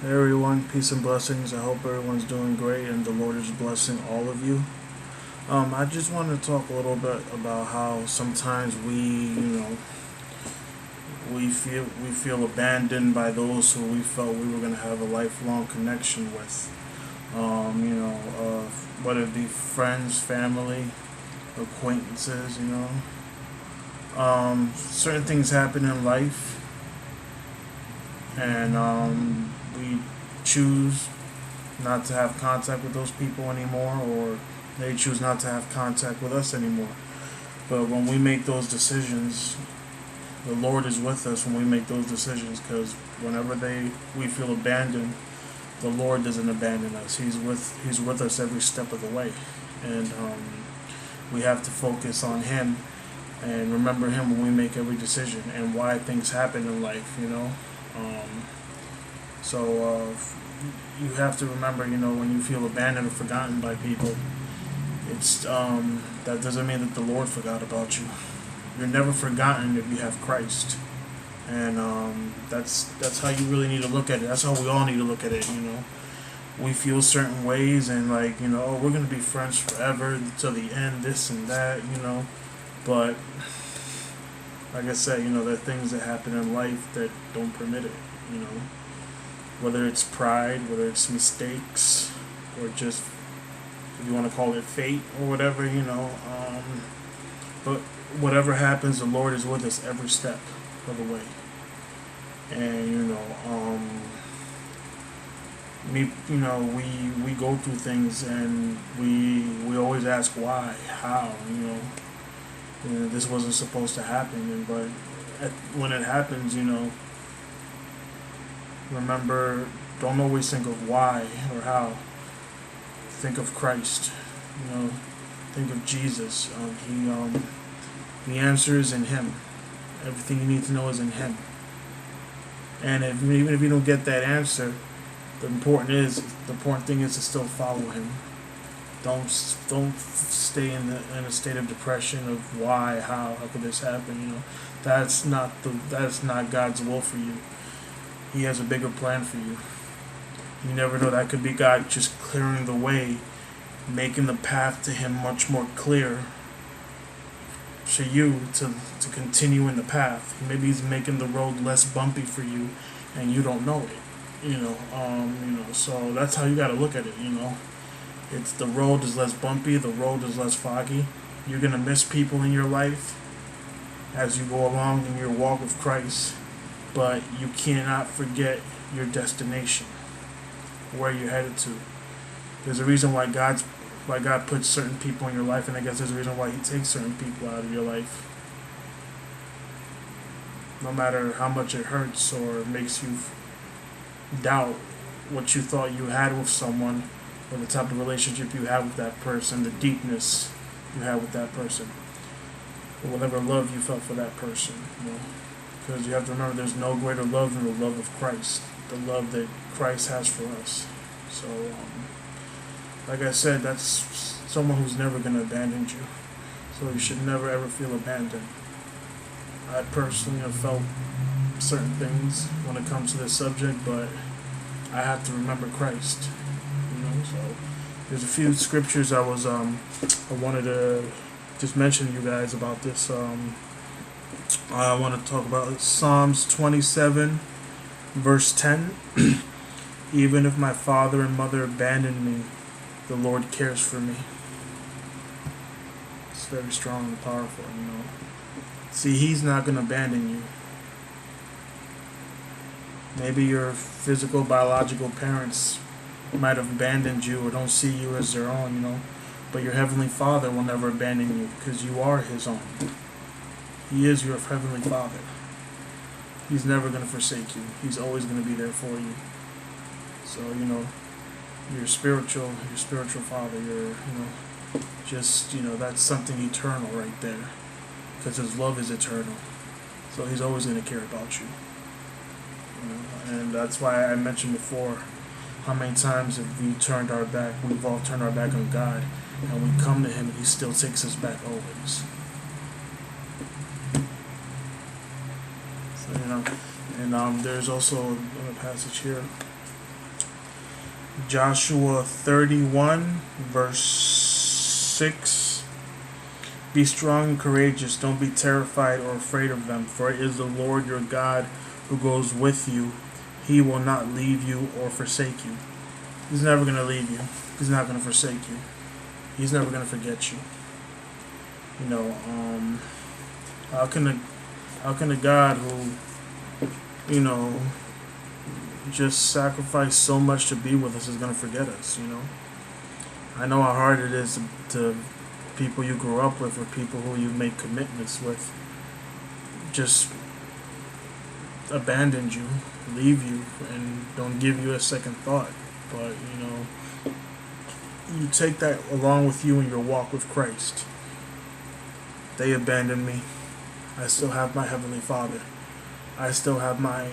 Hey everyone, peace and blessings. I hope everyone's doing great and the Lord is blessing all of you. I just want to talk a little bit about how sometimes we feel abandoned by those who we felt we were going to have a lifelong connection with. Whether it be friends, family, acquaintances. Certain things happen in life, and we choose not to have contact with those people anymore, or they choose not to have contact with us anymore. But when we make those decisions, the Lord is with us when we make those decisions, because whenever we feel abandoned, the Lord doesn't abandon us. He's with us every step of the way, and we have to focus on Him and remember Him when we make every decision and why things happen in life. Um, so you have to remember, when you feel abandoned or forgotten by people, it's that doesn't mean that the Lord forgot about you. You're never forgotten if you have Christ, and that's how you really need to look at it. That's how we all need to look at it. We feel certain ways, and oh, we're gonna be friends forever till the end, this and that. But like I said, there are things that happen in life that don't permit it. You know, whether it's pride, whether it's mistakes, or just, if you want to call it fate or whatever. But whatever happens, the Lord is with us every step of the way. And we go through things, and we always ask why, how. This wasn't supposed to happen, when it happens, remember, don't always think of why or how. Think of Christ. Think of Jesus. The answer is in Him. Everything you need to know is in Him. And even if you don't get that answer, the important thing is to still follow Him. Don't stay in a state of depression of why, how could this happen? That's not God's will for you. He has a bigger plan for you. You never know. That could be God just clearing the way, making the path to Him much more clear for you to continue in the path. Maybe He's making the road less bumpy for you, and you don't know it. So that's how you got to look at it. It's the road is less bumpy, the road is less foggy. You're gonna miss people in your life as you go along in your walk with Christ, but you cannot forget your destination, where you're headed to. There's a reason why God puts certain people in your life, and I guess there's a reason why He takes certain people out of your life. No matter how much it hurts or makes you doubt what you thought you had with someone, or the type of relationship you have with that person, the deepness you have with that person, or whatever love you felt for that person. Because you have to remember, there's no greater love than the love of Christ, the love that Christ has for us. So, like I said, that's someone who's never going to abandon you. So you should never ever feel abandoned. I personally have felt certain things when it comes to this subject, but I have to remember Christ. So there's a few scriptures I wanted to just mention to you guys about this. I want to talk about Psalms 27, verse 10. Even if my father and mother abandon me, the Lord cares for me. It's very strong and powerful. See, He's not going to abandon you. Maybe your physical, biological parents might have abandoned you or don't see you as their own, but your Heavenly Father will never abandon you, because you are His own. He is your Heavenly Father. He's never going to forsake you. He's always going to be there for you. So, your spiritual father, that's something eternal right there, because His love is eternal. So He's always going to care about you. And that's why I mentioned before, how many times have we turned our back? We've all turned our back on God, and we come to Him, and He still takes us back always. So, and there's also another passage here. Joshua 31, verse 6. Be strong and courageous. Don't be terrified or afraid of them, for it is the Lord your God who goes with you. He will not leave you or forsake you. He's never going to leave you. He's not going to forsake you. He's never going to forget you. You know, how can a God who, just sacrificed so much to be with us is going to forget us? I know how hard it is to people you grew up with or people who you made commitments with just abandoned you, leave you, and don't give you a second thought. But you take that along with you in your walk with Christ. They abandoned me. I still have my Heavenly Father. I still have my,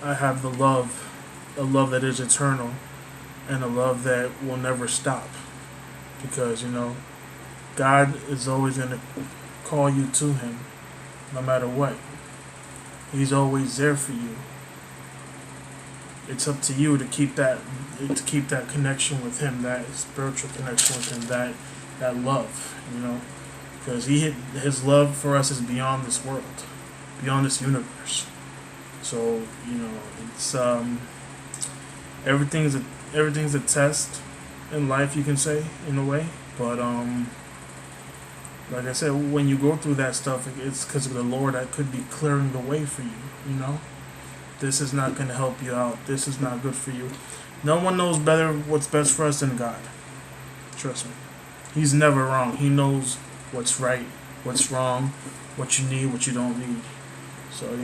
I have the love that is eternal, and a love that will never stop. Because, God is always going to call you to Him, no matter what. He's always there for you. It's up to you to keep that connection with Him, that spiritual connection with Him, that love, because His love for us is beyond this world, beyond this universe. So it's everything's a test in life, you can say, in a way. But like I said, when you go through that stuff, it's because of the Lord that could be clearing the way for you. This is not going to help you out. This is not good for you. No one knows better what's best for us than God. Trust me. He's never wrong. He knows what's right, what's wrong, what you need, what you don't need. So,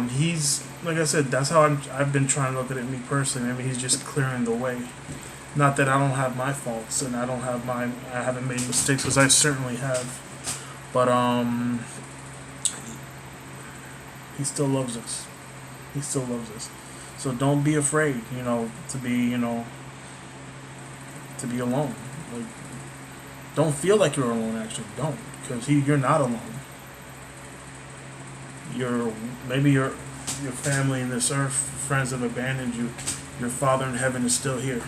He's, like I said, that's how I've been trying to look at it, me personally. He's just clearing the way. Not that I don't have my faults and I haven't made mistakes, because I certainly have. But He still loves us. He still loves us. So don't be afraid, to be alone. Like, don't feel like you're alone. Actually, don't, because you're not alone. Maybe your family in this earth, friends have abandoned you. Your Father in heaven is still here.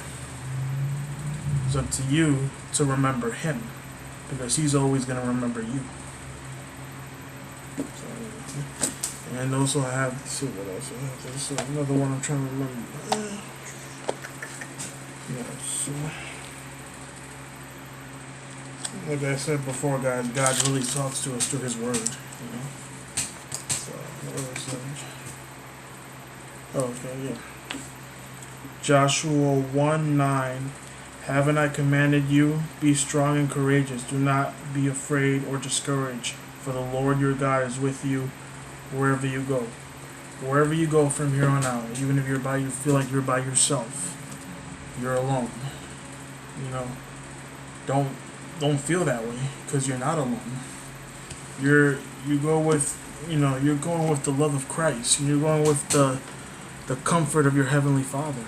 It's up to you to remember Him, because He's always going to remember you. So, and also I have, let's see what else I have. There's another one I'm trying to remember. Yeah, so, like I said before, guys, God really talks to us through His Word. So, what else? Okay, yeah. Joshua 1:9. Haven't I commanded you? Be strong and courageous. Do not be afraid or discouraged, for the Lord your God is with you wherever you go. Wherever you go from here on out, even if you feel like you're by yourself, you're alone. Don't feel that way, because you're not alone. You're going with the love of Christ. You're going with the comfort of your Heavenly Father.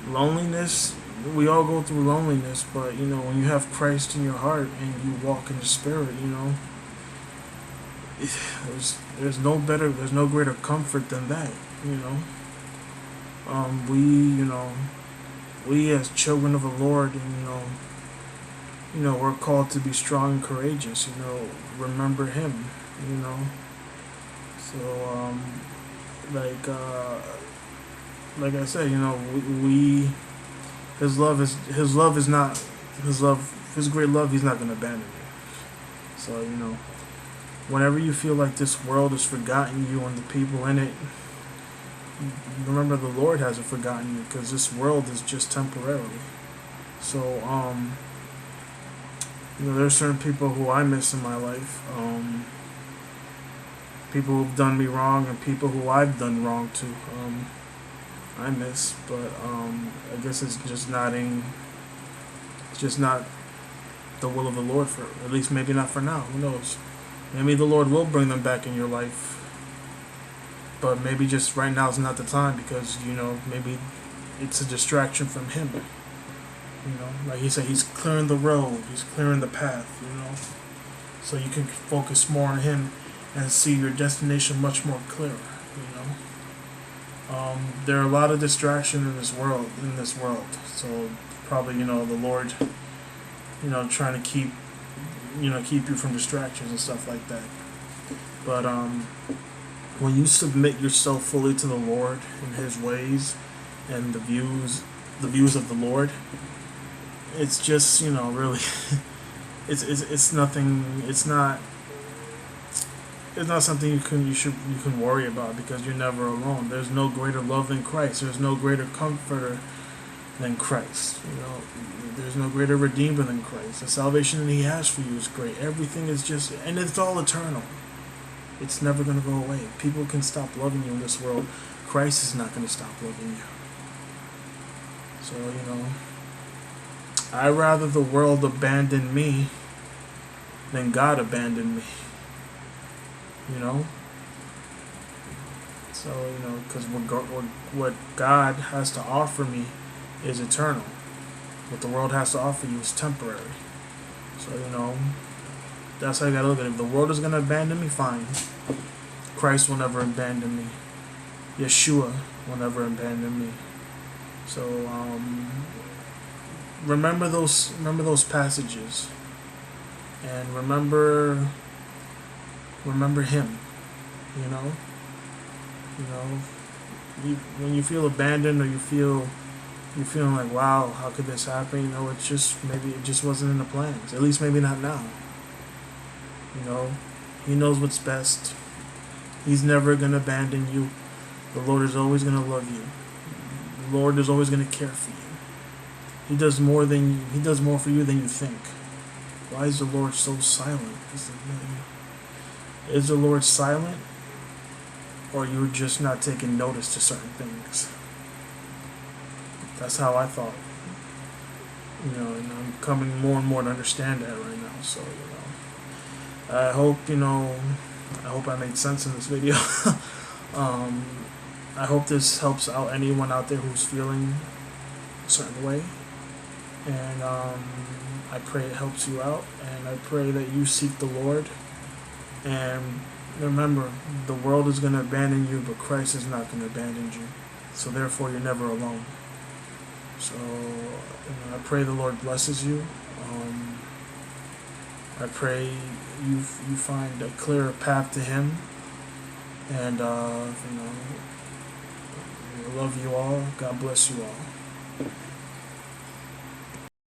Loneliness, we all go through loneliness, but when you have Christ in your heart and you walk in the Spirit, there's no greater comfort than that. We as children of the Lord, we're called to be strong and courageous. Remember Him. So like I said, His great love. He's not going to abandon you. So whenever you feel like this world has forgotten you and the people in it, remember the Lord hasn't forgotten you, because this world is just temporary. So there's certain people who I miss in my life. People who've done me wrong and people who I've done wrong to. I miss, but I guess it's just not the will of the Lord, for at least maybe not for now. Who knows? Maybe the Lord will bring them back in your life, but maybe just right now is not the time, because maybe it's a distraction from Him. Like He said, He's clearing the road, He's clearing the path. So you can focus more on Him and see your destination much more clearer. There are a lot of distraction in this world. So probably the Lord, trying to keep you from distractions and stuff like that. But when you submit yourself fully to the Lord and His ways and the views of the Lord, it's just really, it's nothing. It's not something you can worry about, because you're never alone. There's no greater love than Christ. There's no greater comforter than Christ. There's no greater redeemer than Christ. The salvation that He has for you is great. Everything is just, and it's all eternal. It's never going to go away. People can stop loving you in this world. Christ is not going to stop loving you. So, I'd rather the world abandon me than God abandon me. So, because what God has to offer me is eternal. What the world has to offer you is temporary. So, that's how you gotta look at it. If the world is gonna abandon me, fine. Christ will never abandon me. Yeshua will never abandon me. So, remember those passages, and remember Him. When you feel abandoned, or you're feeling like, wow, how could this happen? It's just, maybe it just wasn't in the plans. At least maybe not now. He knows what's best. He's never gonna abandon you. The Lord is always gonna love you. The Lord is always gonna care for you. He does more for you than you think. Why is the Lord so silent? Is the Lord silent, or you're just not taking notice to certain things? That's how I thought. And I'm coming more and more to understand that right now. So, I hope I made sense in this video. I hope this helps out anyone out there who's feeling a certain way. And I pray it helps you out. And I pray that you seek the Lord. And remember, the world is going to abandon you, but Christ is not going to abandon you. So therefore, you're never alone. So I pray the Lord blesses you. I pray you find a clearer path to Him. And I love you all. God bless you all.